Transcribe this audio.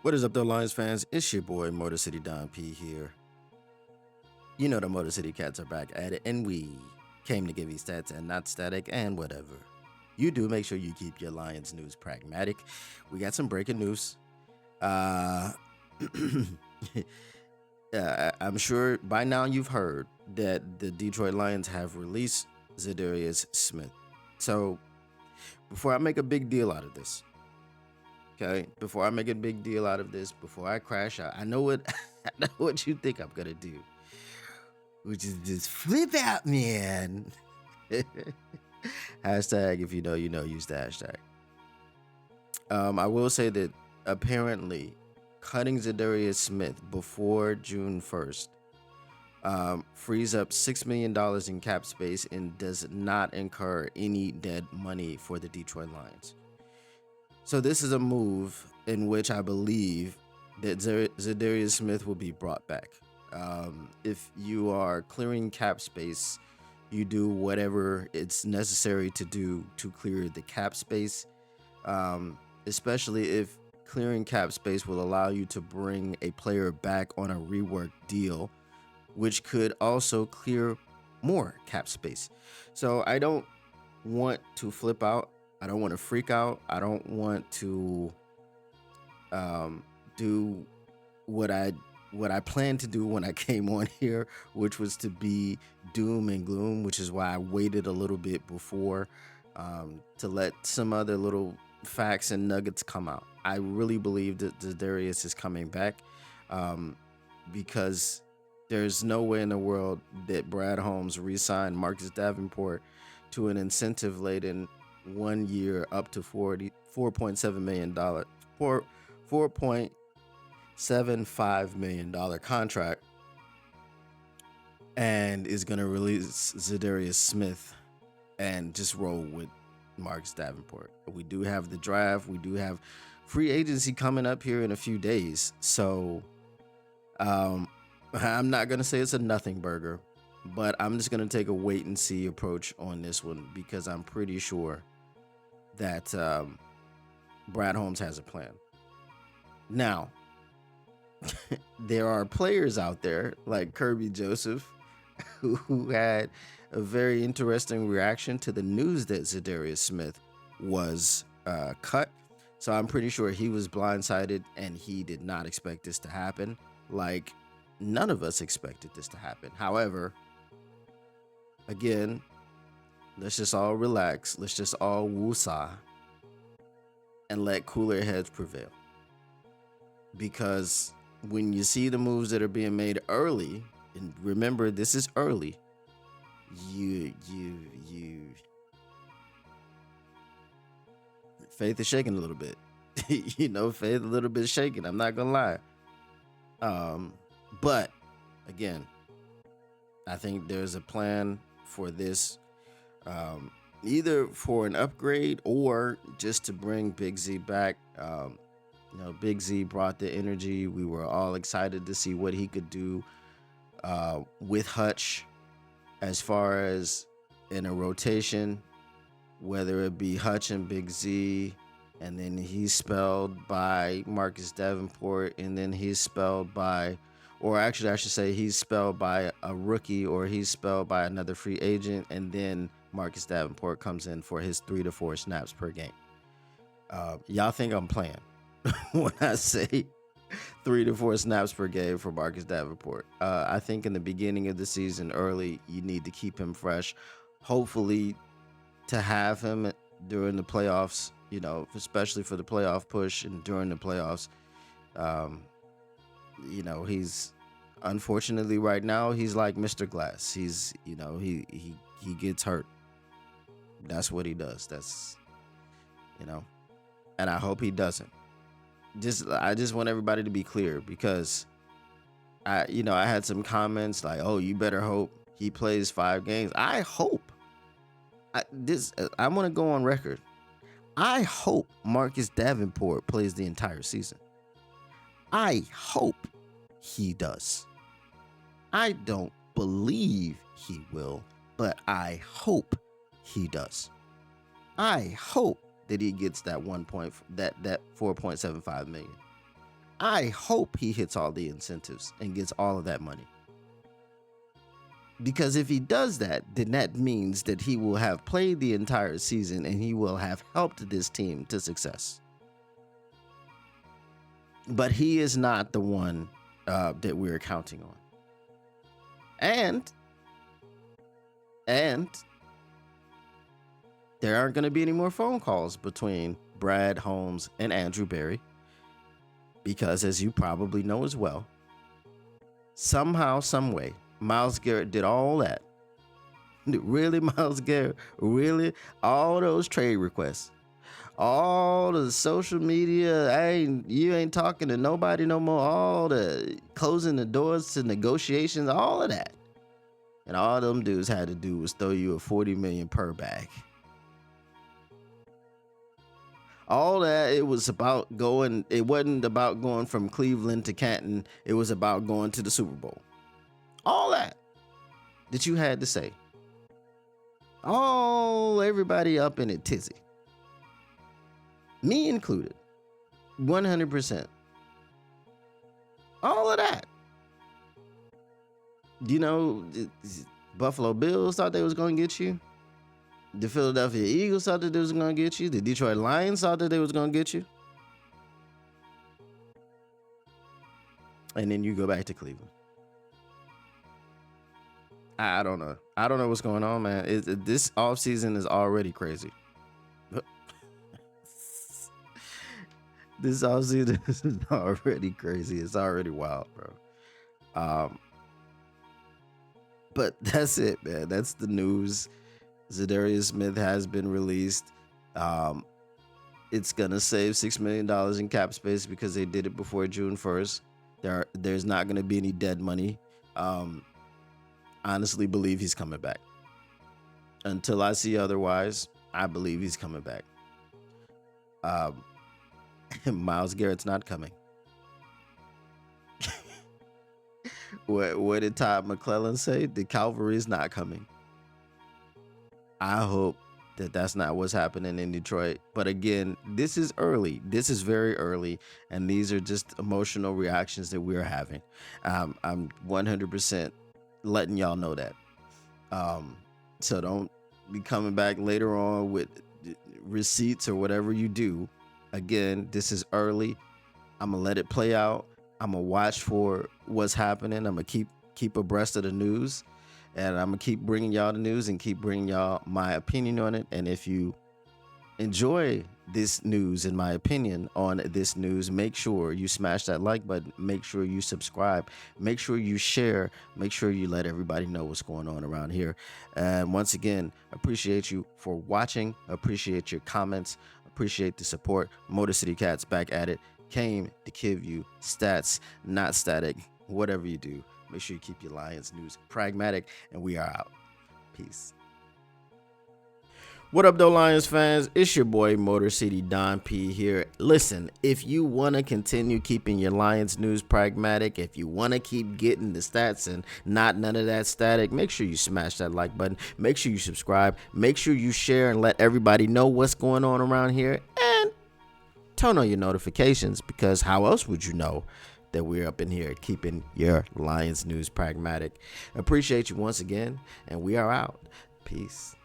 What is up, though, Lions fans? It's your boy, Motor City Don P here. You know the Motor City Cats are back at it, and we came to give you stats and not static and whatever. You do make sure you keep your Lions news pragmatic. We got some breaking news. Uh, I'm sure by now you've heard that the Detroit Lions have released Za'Darius Smith. So before I make a big deal out of this, okay, before I make a big deal out of this, before I crash out, I know what I know what you think I'm gonna do, which is just flip out, man. Hashtag if you know, you know, use the hashtag. I will say that apparently cutting Za'Darius Smith before June 1st frees up $6 million in cap space and does not incur any dead money for the Detroit Lions. So this is a move in which I believe that Za'Darius Smith will be brought back. If you are clearing cap space, you do whatever it's necessary to do to clear the cap space, especially if clearing cap space will allow you to bring a player back on a rework deal, which could also clear more cap space. So I don't want to flip out. I don't want to freak out. I don't want to do what I planned to do when I came on here, which was to be doom and gloom, which is why I waited a little bit before to let some other little facts and nuggets come out. I really believe that Za'Darius is coming back because there's no way in the world that Brad Holmes re-signed Marcus Davenport to an incentive-laden 1 year up to $4.7 million, $4.75 million contract, and is going to release Za'Darius Smith and just roll with Marcus Davenport. We do have the draft. We do have free agency coming up here in a few days. So I'm not going to say it's a nothing burger, but I'm just going to take a wait and see approach on this one because I'm pretty sure that Brad Holmes has a plan. Now, there are players out there like Kirby Joseph who had a very interesting reaction to the news that Za'Darius Smith was cut. So I'm pretty sure he was blindsided and he did not expect this to happen. Like, none of us expected this to happen. However, again, let's just all relax. Let's just all woosah and let cooler heads prevail. Because when you see the moves that are being made early, and remember, this is early, you faith is shaking a little bit. Faith a little bit shaking. I'm not gonna lie. But again, I think there's a plan for this, either for an upgrade or just to bring Big Z back. Big Z brought the energy. We were all excited to see what he could do with Hutch as far as in a rotation, whether it be Hutch and Big Z, and then he's spelled by Marcus Davenport, and then he's spelled by, or actually I should say he's spelled by a rookie, or he's spelled by another free agent, and then Marcus Davenport comes in for his 3 to 4 snaps per game. Y'all think I'm playing when I say 3 to 4 snaps per game for Marcus Davenport. I think in the beginning of the season, early, you need to keep him fresh. Hopefully, to have him during the playoffs, especially for the playoff push and during the playoffs. He's unfortunately right now he's like Mr. Glass. He's he gets hurt. That's what he does. That's and I hope he doesn't. I just want everybody to be clear because I had some comments like, "Oh, you better hope he plays 5 games." I hope. I want to go on record. I hope Marcus Davenport plays the entire season. I hope he does. I don't believe he will, but I hope he does. I hope that he gets that that $4.75 million. I hope he hits all the incentives and gets all of that money. Because if he does that, then that means that he will have played the entire season and he will have helped this team to success. But he is not the one that we're counting on. And there aren't going to be any more phone calls between Brad Holmes and Andrew Berry. Because as you probably know as well, somehow, some way, Myles Garrett did all that. Really, Myles Garrett? Really? All those trade requests. All the social media, you ain't talking to nobody no more. All the closing the doors to negotiations, all of that. And all them dudes had to do was throw you a $40 million per bag. All that, it was about going, it wasn't about going from Cleveland to Canton. It was about going to the Super Bowl. All that you had to say. Everybody up in it tizzy. Me included. 100%. All of that. You know, Buffalo Bills thought they was going to get you. The Philadelphia Eagles thought that they was going to get you. The Detroit Lions thought that they was going to get you. And then you go back to Cleveland. I don't know. I don't know what's going on, man. This offseason is already crazy. This offseason is already crazy. It's already wild, bro. But that's it, man. That's the news. Za'Darius Smith has been released. It's going to save $6 million in cap space because they did it before June 1st. There's not going to be any dead money. Honestly believe he's coming back. Until I see otherwise, I believe he's coming back. Myles Garrett's not coming. What did Todd McClellan say? The cavalry is not coming. I hope that that's not what's happening in Detroit. But again, this is early. This is very early. And these are just emotional reactions that we're having. I'm 100% letting y'all know that. So don't be coming back later on with receipts or whatever you do. Again, this is early. I'm going to let it play out. I'm going to watch for what's happening. I'm going to keep abreast of the news. And I'm going to keep bringing y'all the news and keep bringing y'all my opinion on it. And if you enjoy this news and my opinion on this news, make sure you smash that like button. Make sure you subscribe. Make sure you share. Make sure you let everybody know what's going on around here. And once again, appreciate you for watching. Appreciate your comments. Appreciate the support. Motor City Cats back at it. Came to give you stats, not static. Whatever you do, make sure you keep your Lions news pragmatic, and we are out. Peace. What up, though, Lions fans? It's your boy, Motor City Don P here. Listen, if you want to continue keeping your Lions news pragmatic, if you want to keep getting the stats and not none of that static, make sure you smash that like button. Make sure you subscribe. Make sure you share and let everybody know what's going on around here. And turn on your notifications, because how else would you know that we're up in here keeping your Lions news pragmatic? Appreciate you once again, and we are out. Peace.